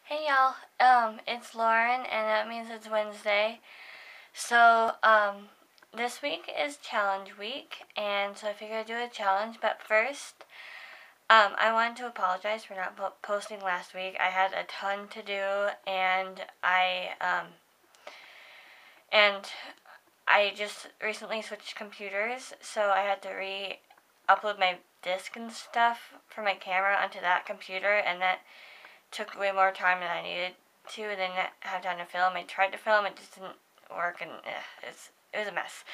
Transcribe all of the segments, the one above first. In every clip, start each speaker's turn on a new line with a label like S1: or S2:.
S1: Hey y'all, it's Lauren, and that means it's Wednesday. So, this week is challenge week, and so I figured I'd do a challenge. But first, I wanted to apologize for not posting last week. I had a ton to do, and I just recently switched computers, so I had to upload my disc and stuff for my camera onto that computer, and that took way more time than I needed to, and then have time to film. I tried to film, it just didn't work, and it was a mess.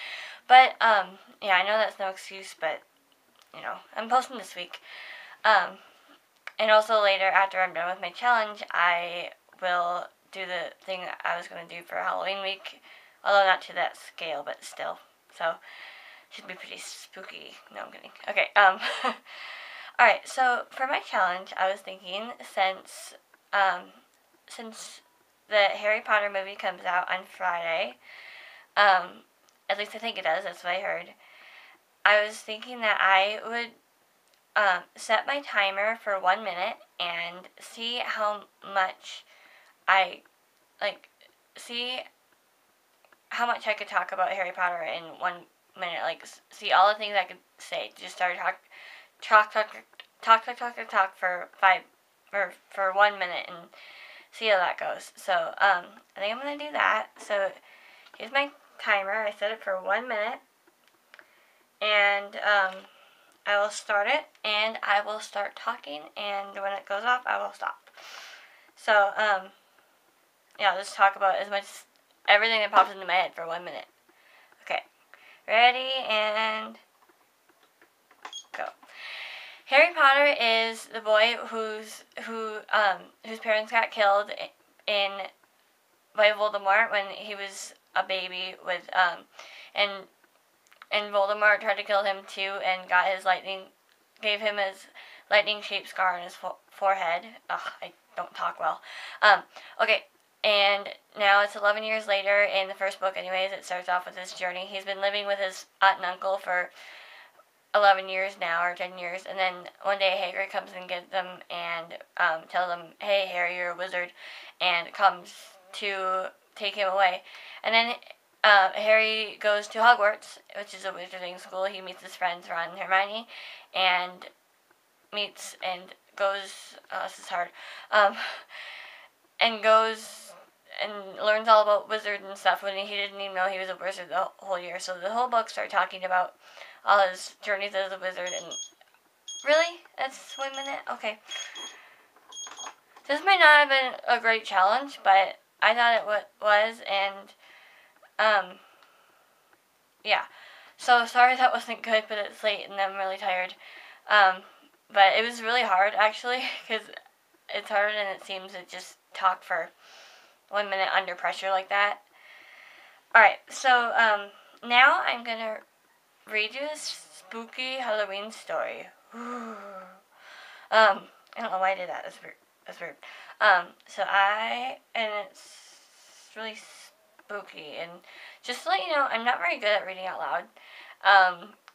S1: But yeah, I know that's no excuse, but I'm posting this week. Um, and also later, after I'm done with my challenge, I will do the thing I was gonna do for Halloween week, although not to that scale, but still. So should be pretty spooky. No, I'm kidding. Okay. All right. So for my challenge, I was thinking since the Harry Potter movie comes out on Friday, um, at least I think it does. That's what I heard. I was thinking that I would set my timer for 1 minute and see how much I like. See how much I could talk about Harry Potter in 1 minute. Like, see all the things I could say. Just start talk for for 1 minute and see how that goes. So, I think I'm gonna do that. So, here's my timer. I set it for 1 minute, and I will start it, and I will start talking, and when it goes off, I will stop. So, yeah, I'll just talk about as much everything that pops into my head for 1 minute. Okay, ready and go. Harry Potter is the boy whose parents got killed in by Voldemort when he was a baby and Voldemort tried to kill him too and gave him his lightning shaped scar on his forehead. Ugh, I don't talk well. Okay, and now it's 11 years later. In the first book, anyways, it starts off with his journey. He's been living with his aunt and uncle for 11 years now, or 10 years, and then one day Hagrid comes and gets them and tells them, hey, Harry, you're a wizard, and comes to take him away. And then Harry goes to Hogwarts, which is a wizarding school. He meets his friends Ron and Hermione, and meets and goes, this is hard, and goes and learns all about wizards and stuff when he didn't even know he was a wizard the whole year. So the whole book starts talking about all his journeys as a wizard. And really, that's 1 minute. Okay, this might not have been a great challenge, but I thought it was, and yeah. So sorry that wasn't good, but it's late and I'm really tired. But it was really hard actually, because it's harder than it seems to just talk for 1 minute under pressure like that. Alright, so now I'm gonna read you a spooky Halloween story. I don't know why I did that. That's weird. And it's really spooky. And just to let you know, I'm not very good at reading out loud.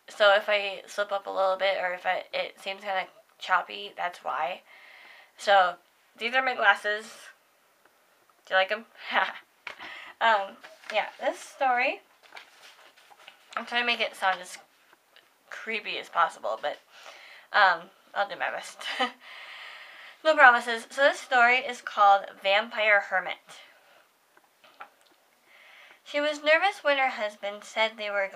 S1: So if I slip up a little bit or if it seems kind of choppy, that's why. So these are my glasses. Do you like them? Yeah, this story, I'm trying to make it sound as creepy as possible, but I'll do my best. No promises. So this story is called Vampire Hermit. She was nervous when her husband said they were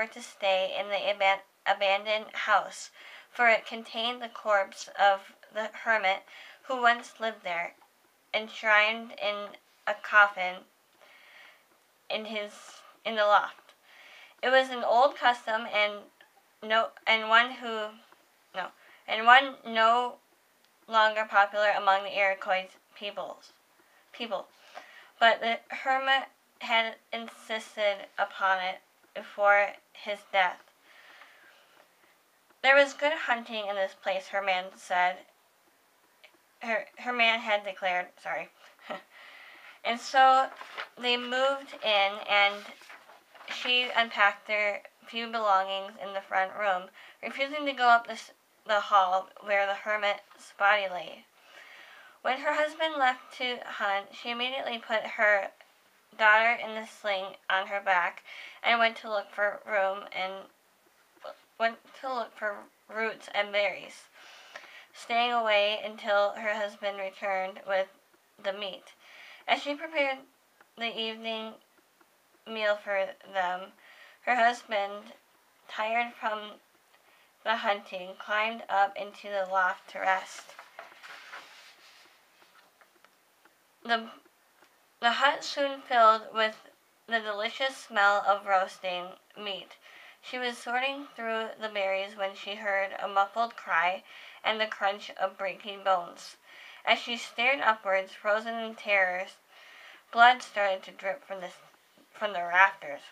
S1: to stay in the abandoned house, for it contained the corpse of the hermit who once lived there, enshrined in a coffin in the loft. It was an old custom one no longer popular among the Iroquois people. But the hermit had insisted upon it before his death. There was good hunting in this place, her man had declared, sorry. And so they moved in, and she unpacked their few belongings in the front room, refusing to go up the hall where the hermit's body lay. When her husband left to hunt, she immediately put her daughter in the sling on her back and went to look for roots and berries, staying away until her husband returned with the meat. As she prepared the evening meal for them, her husband, tired from the hunting, climbed up into the loft to rest. The hut soon filled with the delicious smell of roasting meat. She was sorting through the berries when she heard a muffled cry and the crunch of breaking bones. As she stared upwards, frozen in terror, blood started to drip from the rafters.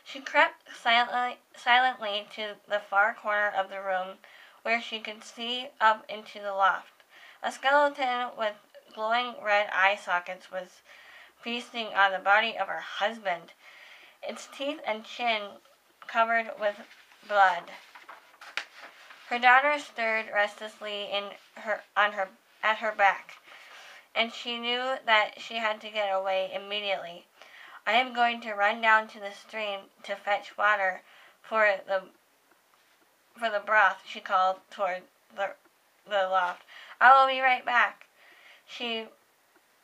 S1: She crept silently to the far corner of the room where she could see up into the loft. A skeleton with glowing red eye sockets was feasting on the body of her husband, its teeth and chin covered with blood. Her daughter stirred restlessly at her back, and she knew that she had to get away immediately. "I am going to run down to the stream to fetch water for the broth," she called toward the loft. "I will be right back." She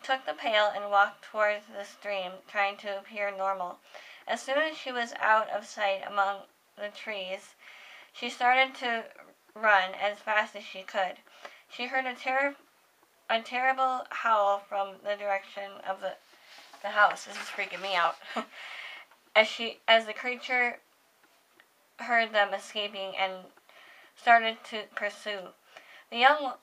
S1: took the pail and walked towards the stream, trying to appear normal. As soon as she was out of sight among the trees, she started to run as fast as she could. She heard a terrible howl from the direction of the house. This is freaking me out. As the creature heard them escaping and started to pursue. The young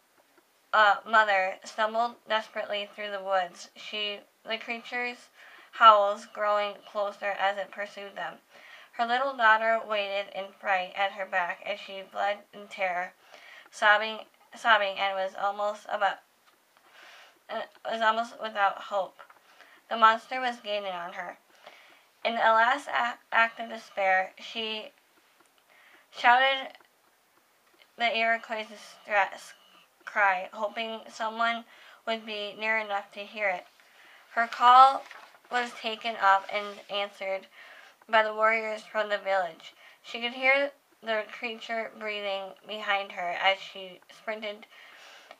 S1: mother stumbled desperately through the woods, the creature's howls growing closer as it pursued them. Her little daughter waited in fright at her back as she fled in terror, sobbing, and was almost without hope. The monster was gaining on her. In a last act of despair, she shouted the Iroquois' distress cry, hoping someone would be near enough to hear it. Her call was taken up and answered by the warriors from the village. She could hear the creature breathing behind her as she sprinted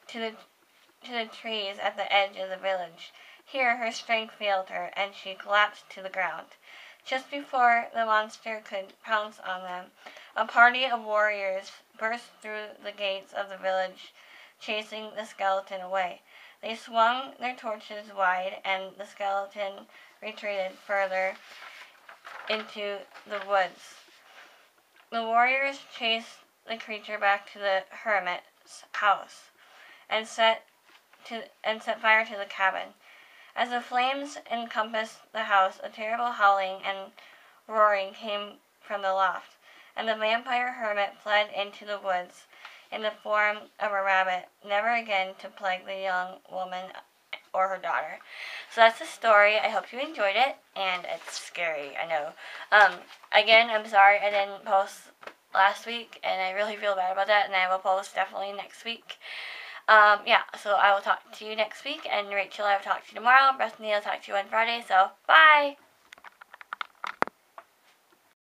S1: to the trees at the edge of the village. Here her strength failed her, and she collapsed to the ground. Just before the monster could pounce on them, a party of warriors burst through the gates of the village, chasing the skeleton away. They swung their torches wide, and the skeleton retreated further into the woods. The warriors chased the creature back to the hermit's house and set fire to the cabin. As the flames encompassed the house, a terrible howling and roaring came from the loft, and the vampire hermit fled into the woods in the form of a rabbit, never again to plague the young woman or her daughter. So that's the story. I hope you enjoyed it, and it's scary, I know. Again, I'm sorry I didn't post last week, and I really feel bad about that, and I will post definitely next week. Yeah, so I will talk to you next week, and Rachel, I will talk to you tomorrow. Bethany, I'll talk to you on Friday, so bye!